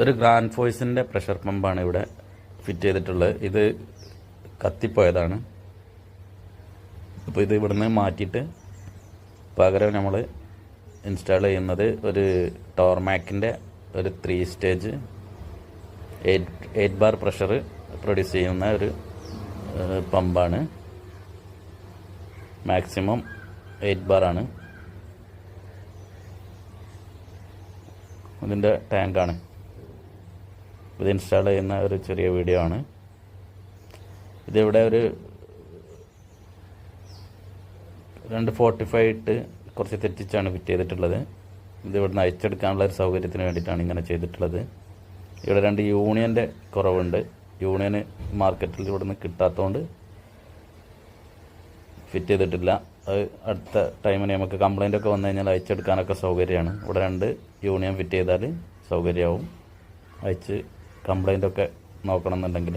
ഒരു grand ഫോഴ്സിൻ്റെ pressure പമ്പാണ് ഇവിടെ fit ചെയ്തിട്ടുള്ളത്. ഇത് കത്തിപ്പോയതാണ്. അപ്പോൾ ഇത് ഇവിടുന്ന് മാറ്റിയിട്ട് പകരം നമ്മൾ ഇൻസ്റ്റാൾ ചെയ്യുന്നത് ഒരു ടോർമാക്കിൻ്റെ ഒരു 3 സ്റ്റേജ് 8 ബാർ പ്രഷർ പ്രൊഡ്യൂസ് ചെയ്യുന്ന ഒരു പമ്പാണ്. മാക്സിമം 8 ബാറാണ്. ഇതിൻ്റെ ടാങ്കാണ്. ഇത് ഇൻസ്റ്റാൾ ചെയ്യുന്ന ഒരു ചെറിയ വീഡിയോ ആണ്. ഇതിവിടെ ഒരു 245 ഇട്ട് കുറച്ച് തെറ്റിച്ചാണ് ഫിറ്റ് ചെയ്തിട്ടുള്ളത്. ഇത് ഇവിടുന്ന് അയച്ചെടുക്കാനുള്ള ഒരു സൗകര്യത്തിന് വേണ്ടിയിട്ടാണ് ഇങ്ങനെ ചെയ്തിട്ടുള്ളത്. ഇവിടെ 2 യൂണിയൻ്റെ കുറവുണ്ട്. യൂണിയന് മാർക്കറ്റിൽ ഇവിടുന്ന് കിട്ടാത്തതുകൊണ്ട് ഫിറ്റ് ചെയ്തിട്ടില്ല. അത് അടുത്ത ടൈമിന് നമുക്ക് കംപ്ലൈൻ്റ് ഒക്കെ വന്നു കഴിഞ്ഞാൽ അയച്ചെടുക്കാനൊക്കെ സൗകര്യമാണ്. ഇവിടെ 2 യൂണിയൻ ഫിറ്റ് ചെയ്താൽ സൗകര്യമാവും. അയച്ച് കംപ്ലൈൻ്റ് ഒക്കെ നോക്കണം എന്നുണ്ടെങ്കിൽ